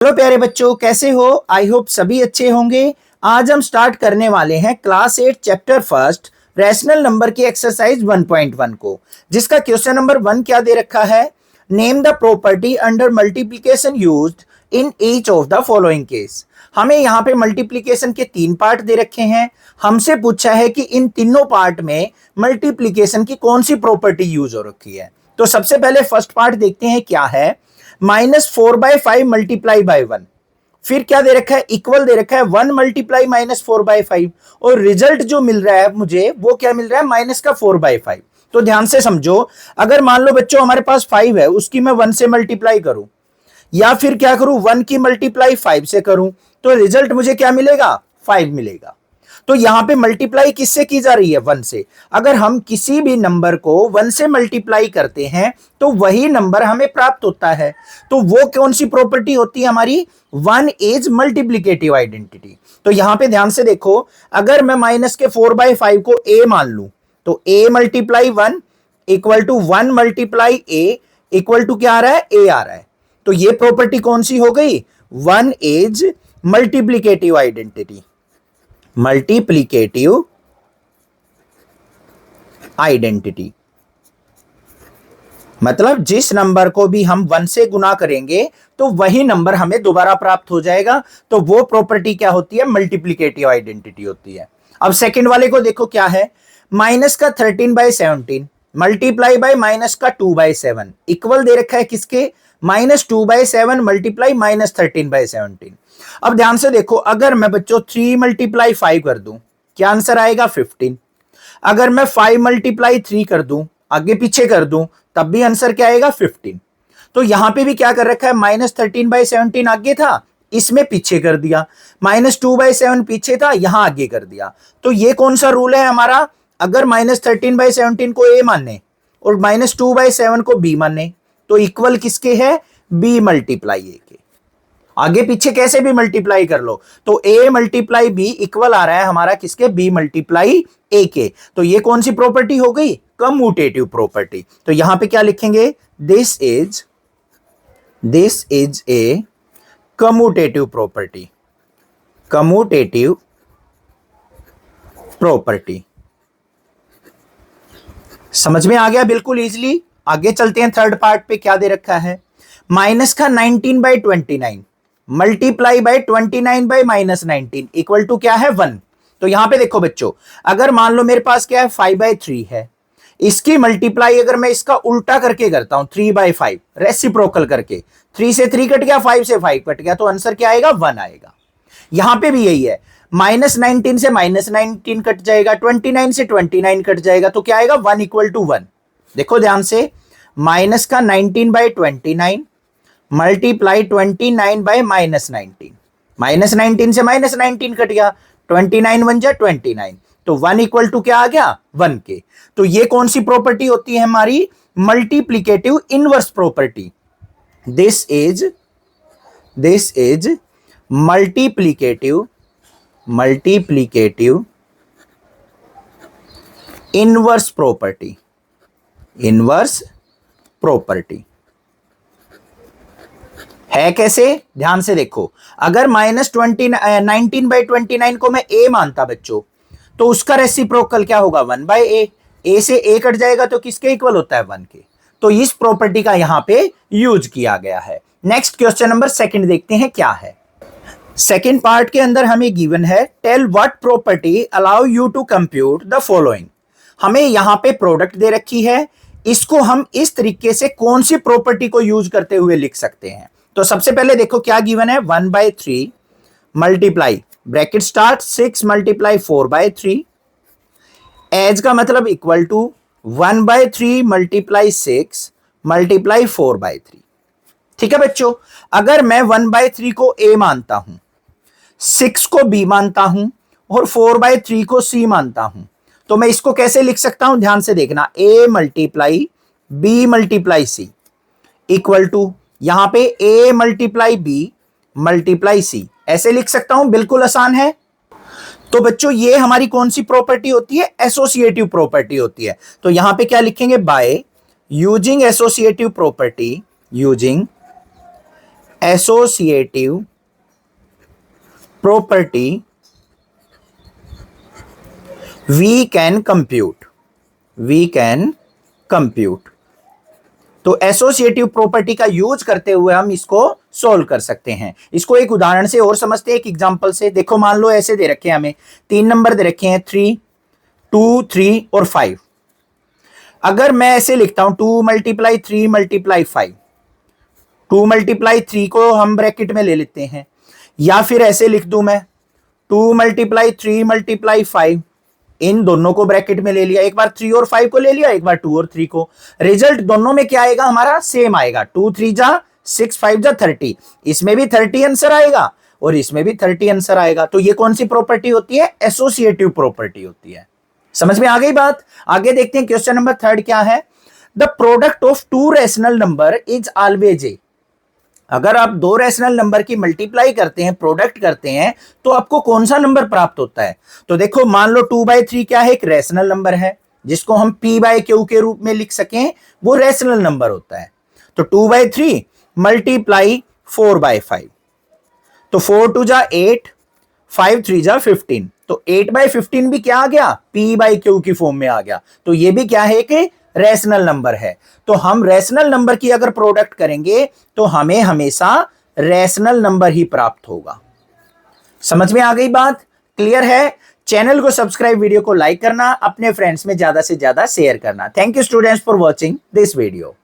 Hello प्यारे बच्चों, कैसे हो? आई होप सभी अच्छे होंगे। आज हम स्टार्ट करने वाले हैं class 8 chapter first rational number की एक्सरसाइज 1.1 को, जिसका क्वेश्चन नंबर 1 क्या दे रखा है? Name the property under multiplication used in each of the following case. हमें यहाँ पे मल्टीप्लिकेशन के 3 पार्ट दे रखे हैं। हमसे पूछा है कि इन तीनों पार्ट में मल्टीप्लिकेशन की कौन सी प्रॉपर्टी यूज हो रखी है। तो सबसे पहले फर्स्ट पार्ट देखते हैं क्या है। -4/5 मल्टीप्लाई बाय 1, फिर क्या दे रखा है? इक्वल दे रखा है 1 मल्टीप्लाई -4/5, और रिजल्ट जो मिल रहा है मुझे वो क्या मिल रहा है? माइनस का 4/5। तो ध्यान से समझो, अगर मान लो बच्चों हमारे पास 5 है, उसकी मैं 1 से मल्टीप्लाई करूं या फिर क्या करूं 1 की मल्टीप्लाई 5 से करूं, तो रिजल्ट मुझे क्या मिलेगा? 5 मिलेगा। तो यहां पे मल्टीप्लाई किससे की जा रही है? 1 से। अगर हम किसी भी नंबर को 1 से मल्टीप्लाई करते हैं तो वही नंबर हमें प्राप्त होता है। तो वो कौन सी प्रॉपर्टी होती है हमारी? 1 इज मल्टीप्लिकेटिव आइडेंटिटी। तो यहां पे ध्यान से देखो, अगर मैं माइनस के 4/5 को a मान लूं तो a multiply 1 equal to 1 multiply a equal to क्या आ रहा है? a आ रहा है। तो ये प्रॉपर्टी कौन सी हो गई? 1 is multiplicative identity. Multiplicative identity मतलब जिस नंबर को भी हम 1 से गुना करेंगे तो वही नंबर हमें दोबारा प्राप्त हो जाएगा। तो वो प्रॉपर्टी क्या होती है? मल्टीप्लिकेटिव आइडेंटिटी होती है। अब सेकंड वाले को देखो क्या है। माइनस का 13/17 मल्टीप्लाई बाय माइनस का 2/7 इक्वल दे रखा है किसके? -2/7 मल्टीप्लाई -13/17। अब ध्यान से देखो, अगर मैं बच्चों 3 मल्टीप्लाई 5 कर दूं, क्या आंसर आएगा? 15। अगर मैं 5 मल्टीप्लाई 3 कर दूं, आगे पीछे कर दूं, तब भी आंसर क्या आएगा? 15। तो यहां पे भी क्या कर रखा है? -13/17 आगे था, इसमें पीछे कर दिया। -2/7 पीछे था, यहां आगे कर दिया। तो ये कौन सा रूल है हमारा? अगर -13/17 को a माने और -2/7 को b माने तो इक्वल किसके है? b मल्टीप्लाई a के। आगे पीछे कैसे भी मल्टीप्लाई कर लो, तो a मल्टीप्लाई b इक्वल आ रहा है हमारा किसके? b मल्टीप्लाई a के। तो ये कौन सी प्रॉपर्टी हो गई? Commutative property. तो यहां पे क्या लिखेंगे? This is a commutative property. Commutative property समझ में आ गया बिल्कुल इजीली। आगे चलते हैं थर्ड पार्ट पे। क्या दे रखा है? माइनस का 19/29 multiply by 29 by -19 equal to क्या है? 1। तो यहां पे देखो बच्चों, अगर मान लो मेरे पास क्या है? 5/3 है, इसकी मल्टीप्लाई अगर मैं इसका उल्टा करके करता हूं 3/5 रेसिप्रोकल करके, 3 से 3 कट गया, 5 से 5 कट गया, तो आंसर क्या आएगा? 1 आएगा। यहां पे भी यही है, -19 से -19 कट जाएगा, 29 से 29 कट जाएगा, तो क्या आएगा? 1 इक्वल टू 1। देखो ध्यान से, माइनस का 19/29 मल्टीप्लाई 29 बाय -19, -19 से -19 कट गया, 29 बन जा 29, तो 1 इक्वल टू क्या आ गया? 1 के। तो ये कौन सी प्रॉपर्टी होती है हमारी? Multiplicative inverse property. This is multiplicative inverse property है। कैसे? ध्यान से देखो, अगर -19/29 को मैं a मानता बच्चों, तो उसका रेसिप्रोकल क्या होगा? 1/a। a से a कट जाएगा तो किसके इक्वल होता है? 1 के। तो इस प्रॉपर्टी का यहां पे यूज किया गया है। नेक्स्ट क्वेश्चन नंबर सेकंड देखते हैं क्या है। सेकंड पार्ट के अंदर हमें गिवन है, tell what property allow you to compute the following. हमें यहां पे प्रोडक्ट दे रखी है, इसको हम इस तरीके से कौन सी प्रॉपर्टी को यूज करते हुए लिख सकते हैं। तो सबसे पहले देखो क्या गिवन है? 1/3 मल्टीप्लाई ब्रैकेट स्टार्ट 6 मल्टीप्लाई 4/3 एज का मतलब इक्वल टू 1/3 मल्टीप्लाई 6 मल्टीप्लाई 4/3। ठीक है बच्चों, अगर मैं 1/3 को a मानता हूं, 6 को b मानता हूं और 4/3 को c मानता हूं, तो मैं इसको कैसे लिख सकता हूं? ध्यान से देखना, a multiply b multiply c equal to यहां पे a multiply b multiply c, ऐसे लिख सकता हूं। बिल्कुल आसान है। तो बच्चों ये हमारी कौन सी प्रॉपर्टी होती है? एसोसिएटिव प्रॉपर्टी होती है। तो यहां पे क्या लिखेंगे? By using associative property, using associative property we can compute. तो एसोसिएटिव प्रॉपर्टी का यूज करते हुए हम इसको सोल्व कर सकते हैं। इसको एक उदाहरण से और समझते हैं, एक एग्जांपल से। देखो मान लो ऐसे दे रखे हैं, हमें 3 नंबर दे रखे हैं, 3, 2, 3 और 5। अगर मैं ऐसे लिखता हूं 2 × 3 × 5, 2 × 3 को हम ब्रैकेट में ले लेते हैं, या फिर ऐसे लिख दूं मैं 2 × 3 × 5, इन दोनों को ब्रैकेट में ले लिया, एक बार 3 और 5 को ले लिया, एक बार 2 और 3 को। रिजल्ट दोनों में क्या आएगा हमारा? सेम आएगा। 2 3 जा 6, 5 जा 30। इसमें भी 30 आंसर आएगा और इसमें भी 30 आंसर आएगा। तो ये कौन सी प्रॉपर्टी होती है? एसोसिएटिव प्रॉपर्टी होती है। समझ में आ गई बात? आगे देखते हैं क्वेश्चन नंबर 3 क्या है। The product of 2 rational number is always a. अगर आप 2 रैशनल नंबर की मल्टीप्लाई करते हैं, प्रोडक्ट करते हैं, तो आपको कौन सा नंबर प्राप्त होता है? तो देखो मान लो 2/3 क्या है? एक रैशनल नंबर है, जिसको हम p/q के रूप में लिख सकें, वो रैशनल नंबर होता है। तो 2/3 मल्टीप्लाई 4/5, तो 4 2 जा 8, 5 3 जा 15। तो 8/15 भी क्या आ गया? p/q की फॉर्म में आ गया। तो ये भी क्या है? कि रैशनल नंबर है। तो हम रैशनल नंबर की अगर प्रोडक्ट करेंगे तो हमें हमेशा रैशनल नंबर ही प्राप्त होगा। समझ में आ गई बात? क्लियर है? चैनल को सब्सक्राइब, वीडियो को लाइक करना, अपने फ्रेंड्स में ज्यादा से ज्यादा शेयर करना। Thank you students for watching this video.